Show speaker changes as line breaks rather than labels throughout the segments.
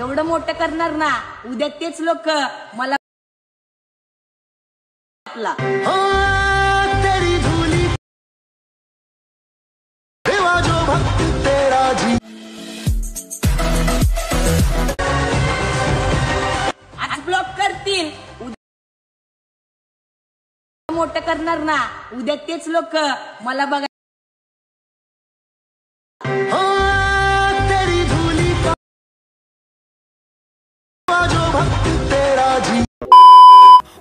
एवढं मोठं करणार ना उद्या तेच लोक मला आपला
तेरी धूली देवा जो भक्त तेरा जी
आज ब्लॉक करतील मोठं करणार ना उद्या तेच लोक मला बघा
तेरी धूली देवा जो भक्त तेरा जी।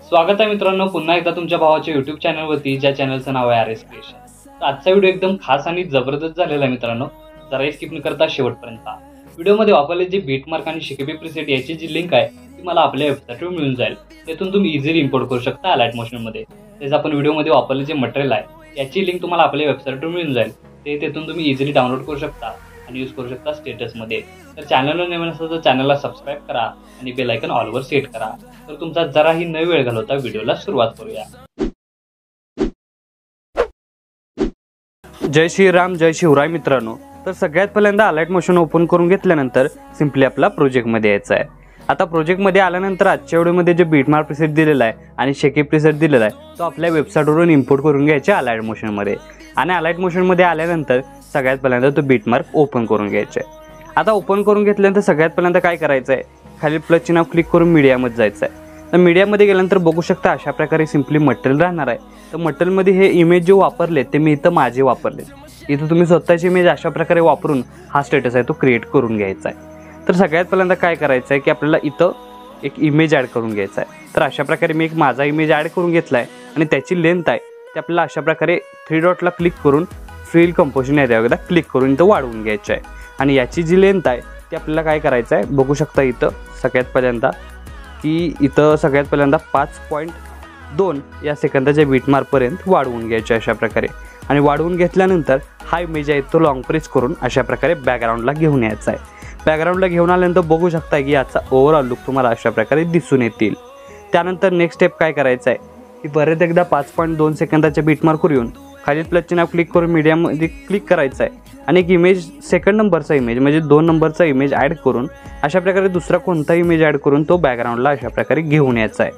स्वागत आहे मित्रांनो पुन्हा एकदा तुमच्या भावाच्या YouTube चॅनलवरती, ज्या चॅनलचं नाव आहे RS क्रिएशन। तर आजचा व्हिडिओ एकदम खास आणि जबरदस्त झालेला आहे मित्रांनो, जरा स्किप न करता शेवटपर्यंत पहा। व्हिडिओमध्ये वापरले जे बीटमार्क आणि शिकेबी प्रीसेट याची जी लिंक आहे ती मला आपल्या वेबसाईटवर मिळून जाईल। त्यातून तुम्ही इझिली इम्पोर्ट करू शकता अलाइट मोशनमध्ये। तेच आपण व्हिडिओमध्ये वापरले जे मटेरियल आहे याची लिंक तुम्हाला आपल्या वेबसाईटवर मिळून जाईल, ते तेथून तुम्ही इझिली डाउनलोड करू शकता आणि यूज करू शकता स्टेटसमध्ये। तर चॅनलला नवीन असेल तर चॅनलला सबस्क्राईब करा आणि बेल आयकॉन ऑलवर सेट करा। तर तुमचा जराही न वेळ घालवता व्हिडिओला सुरुवात करूया। जय श्रीराम, जय शिवराय मित्रांनो। तर सगळ्यात पहिल्यांदा अलाइट मोशन ओपन करून घेतल्यानंतर सिंपली आपला प्रोजेक्टमध्ये यायचं आहे। आता प्रोजेक्टमध्ये आल्यानंतर आजच्या व्हिडिओमध्ये जे बीटमार्क प्रीसेट दिलेला आहे आणि शेकी प्रीसेट दिलेला आहे तो आपल्या वेबसाईटवरून इम्पोर्ट करून घ्यायचे अलाइट मोशनमध्ये। आणि अलाइट मोशनमध्ये आल्यानंतर सगळ्यात पहिल्यांदा तो बीटमार्क ओपन करून घ्यायचे। आता ओपन करून घेतल्यानंतर सगळ्यात पहिल्यांदा काय करायचं आहे, खाली प्लस चिन्ह क्लिक करून मीडियामध्ये जायचं आहे। तर मीडियामध्ये गेल्यानंतर बघू शकता अशा प्रकारे सिंपली मटेरियल राहणार आहे। तर मटेरियलमध्ये हे इमेज जे वापरले ते मी इथं माझे वापरले। इथं तुम्ही स्वतःची इमेज अशा प्रकारे वापरून हा स्टेटस आहे तो क्रिएट करून घ्यायचा आहे। तर सगळ्यात पहिल्यांदा काय करायचं आहे की आपल्याला इथं एक इमेज ॲड करून घ्यायचा आहे। तर अशा प्रकारे मी एक माझा इमेज ॲड करून घेतला आहे आणि त्याची लेंथ आहे ते आपल्याला अशा प्रकारे 3 डॉटला क्लिक करून फिल कंपोजिशन एरियावर क्लिक करून इथं वाढवून घ्यायचं आहे। आणि याची जी लेंथ आहे ती आपल्याला काय करायचं आहे बघू शकता इथं सगळ्यात पहिल्यांदा की इथं सगळ्यात पहिल्यांदा 5.2 या सेकंदाच्या बीटमार्कपर्यंत वाढवून घ्यायचे अशा प्रकारे। आणि वाढवून घेतल्यानंतर हा इमेज आहे तो लॉंग प्रेस करून अशा प्रकारे बॅकग्राऊंडला घेऊन यायचा आहे। बॅकग्राऊंडला घेऊन आल्यानंतर बघू शकता की याचा ओव्हरऑल लुक तुम्हाला अशा प्रकारे दिसून येतील। त्यानंतर नेक्स्ट स्टेप काय करायचं आहे की परत एकदा 5.2 सेकंदाच्या बीटमार्कवर येऊन खाली प्लस चिन्ह क्लिक करून मीडियामध्ये क्लिक करायचं आहे आणि एक इमेज सेकंड नंबरचा इमेज म्हणजे 2 नंबरचा इमेज ॲड करून अशा प्रकारे दुसरा कोणता इमेज ॲड करून तो बॅकग्राऊंडला अशा प्रकारे घेऊन यायचा आहे।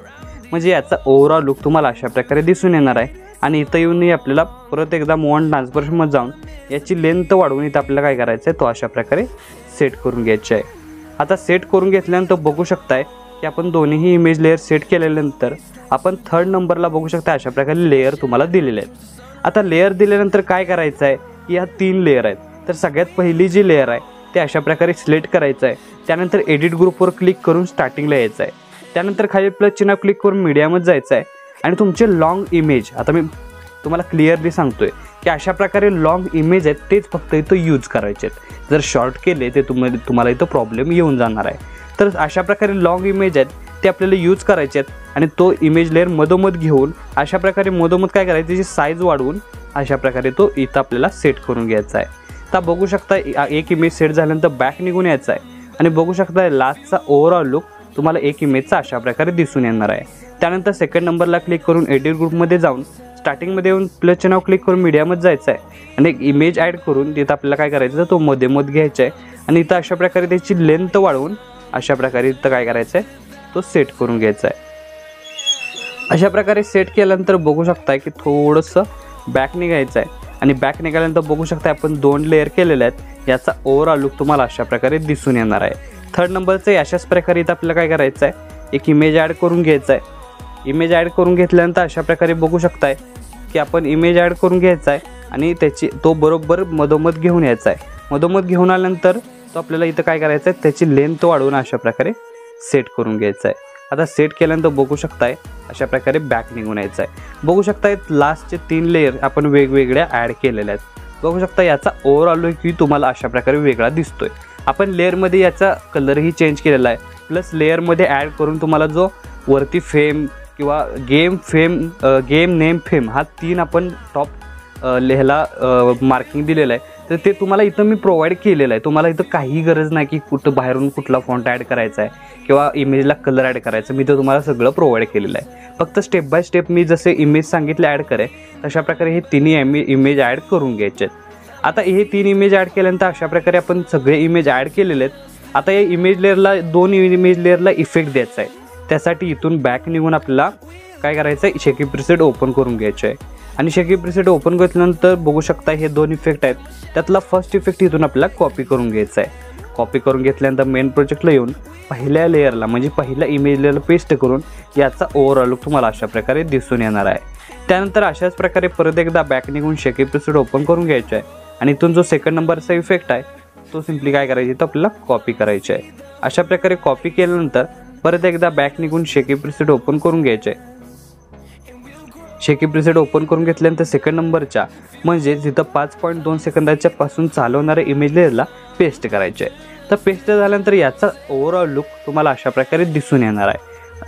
म्हणजे याचा ओव्हरऑल लुक तुम्हाला अशा प्रकारे दिसून येणार आहे। आणि इथं येऊन आपल्याला परत एकदा मूव ऑन ट्रान्सफॉर्मेशनमध्ये जाऊन याची लेंथ वाढवून इथं आपल्याला काय करायचं आहे तो अशा प्रकारे सेट करून घ्यायचा आहे। आता सेट करून घेतल्यानंतर बघू शकताय की आपण दोन्हीही इमेज लेअर सेट केल्यानंतर आपण 3rd नंबरला बघू शकता अशा प्रकारे लेअर तुम्हाला दिलेले आहेत। आता लेअर दिल्यानंतर काय करायचं आहे की या 3 लेअर आहेत। तर सगळ्यात पहिली जी लेअर आहे ते अशा प्रकारे सिलेक्ट करायचं आहे। त्यानंतर एडिट ग्रुपवर क्लिक करून स्टार्टिंगला यायचं आहे। त्यानंतर खाली प्लस चिन्ह क्लिक करून मीडियामध्ये जायचं आहे आणि तुमचे लॉंग इमेज आता मी तुम्हाला क्लिअरली सांगतोय की अशा प्रकारे लॉंग इमेज आहेत तेच फक्त इथं यूज करायचे आहेत। जर शॉर्ट केले ते तुम्हाला इथं प्रॉब्लेम येऊन जाणार आहे। तर अशा प्रकारे लॉंग इमेज आहेत ते आपल्याला यूज करायचे आहेत आणि तो इमेज लेअर मधोमध घेऊन अशा प्रकारे मधोमध काय करायचं त्याची साईज वाढवून अशा प्रकारे तो इथं आपल्याला सेट करून घ्यायचा आहे। आता बघू शकता एक इमेज सेट झाल्यानंतर बॅक निघून यायचा आहे आणि बघू शकता लास्टचा ओव्हरऑल लुक तुम्हाला एक इमेजचा अशा प्रकारे दिसून येणार आहे। त्यानंतर सेकंड नंबरला क्लिक करून एडिट ग्रुपमध्ये जाऊन स्टार्टिंगमध्ये येऊन प्लस चिन्ह क्लिक करून मीडियामध्ये जायचं आहे आणि एक इमेज ॲड करून तिथं आपल्याला काय करायचं तर तो मध्ये घ्यायचा आहे आणि इथं अशा प्रकारे त्याची लेंथ वाढवून अशा प्रकारे इथं काय करायचं आहे तो सेट करून घ्यायचा आहे। अशा प्रकारे सेट केल्यानंतर बघू शकता की थोडंसं बॅक निघायचं आहे आणि बॅक निघाल्यानंतर बघू शकता आपण 2 लेअर केलेले आहेत। याचा ओव्हरऑल लुक तुम्हाला अशा प्रकारे दिसून येणार आहे। 3rd नंबरचं अशाच प्रकारे इथं आपल्याला काय करायचं आहे एक इमेज ॲड करून घ्यायचा आहे। इमेज ॲड करून घेतल्यानंतर अशा प्रकारे बघू शकताय की आपण इमेज ॲड करून घ्यायचा आहे आणि तो बरोबर मधोमध घेऊन यायचा आहे। मधोमध घेऊन आल्यानंतर तो आपल्याला इथं काय करायचं आहे त्याची लेंथ वाढवून अशा प्रकारे सेट करून घ्यायचा आहे। आता सेट केल्यानंतर बघू शकताय अशा प्रकारे बॅक निघून यायचं आहे। बघू शकताय लास्टचे 3 लेअर आपण वेगवेगळ्या ॲड केलेल्या आहेत। बघू शकता याचा ओव्हरऑल लुक तुम्हाला अशा प्रकारे वेगळा दिसतोय। आपण लेअरमध्ये याचा कलरही चेंज केलेला आहे प्लस लेअरमध्ये ॲड करून तुम्हाला जो वरती फेम किंवा गेम नेम फेम हा 3 आपण टॉप ह्याला मार्किंग दिलेलं आहे। तर ते तुम्हाला इथं मी प्रोव्हाइड केलेलं आहे। तुम्हाला इथं काही गरज नाही की कुठं बाहेरून कुठला फॉन्ट ॲड करायचा आहे किंवा इमेजला कलर ॲड करायचा, मी तर तुम्हाला सगळं प्रोव्हाइड केलेलं आहे। फक्त स्टेप बाय स्टेप मी जसे इमेज सांगितले ॲड करे तशा प्रकारे हे 3 इमेज ॲड करून घ्यायचे आहेत। आता हे 3 इमेज ॲड केल्यानंतर अशा प्रकारे आपण सगळे इमेज ॲड केलेले आहेत आता या इमेज लेअरला 2 इमेज लेअरला इफेक्ट द्यायचा आहे. त्यासाठी इथून बॅक निघून आपल्याला काय करायचं आहे, शेकी प्रीसेट ओपन करून घ्यायचं आहे. आणि शेकी प्रीसेट ओपन घेतल्यानंतर बघू शकता हे 2 इफेक्ट आहेत. त्यातला फर्स्ट इफेक्ट इथून आपल्याला कॉपी करून घ्यायचा आहे. कॉपी करून घेतल्यानंतर मेन प्रोजेक्टला येऊन पहिल्या लेअरला म्हणजे पहिल्या इमेज लेअरला पेस्ट करून याचा ओव्हरऑल लुक तुम्हाला अशा प्रकारे दिसून येणार आहे. त्यानंतर अशाच प्रकारे परत एकदा बॅक निघून शेकी प्रीसेट ओपन करून घ्यायचा आहे. आणि इथून जो सेकंड नंबरचा इफेक्ट आहे तो सिम्पली काय करायची तर आपल्याला कॉपी करायचा आहे. अशा प्रकारे कॉपी केल्यानंतर परत एकदा बॅक निघून शेकी प्रीसेट ओपन करून घ्यायचे आहे. शेकी प्रीसेट ओपन करून घेतल्यानंतर सेकंड नंबरच्या म्हणजे जिथं 5.2 सेकंदाच्या पासून चालवणाऱ्या इमेज लेअरला पेस्ट करायचे आहे. तर पेस्ट झाल्यानंतर याचा ओव्हरऑल लुक तुम्हाला अशा प्रकारे दिसून येणार आहे.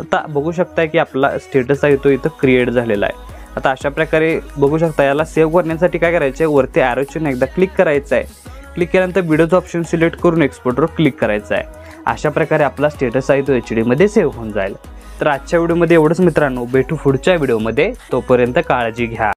आता बघू शकता की आपला स्टेटस आहे तो इथं क्रिएट झालेला आहे. आता अशा प्रकारे बघू शकता याला सेव्ह करण्यासाठी काय करायचं आहे, वरती ॲरोची एकदा क्लिक करायचं आहे. क्लिक केल्यानंतर व्हिडिओचं ऑप्शन सिलेक्ट करून एक्सपोर्टवर क्लिक करायचं आहे. अशा प्रकारे आपला स्टेटस आहे तो HD मध्ये सेव्ह होऊन जाईल. तर आजच्या व्हिडिओमध्ये एवढंच मित्रांनो, भेटू पुढच्या व्हिडिओमध्ये. तोपर्यंत काळजी घ्या.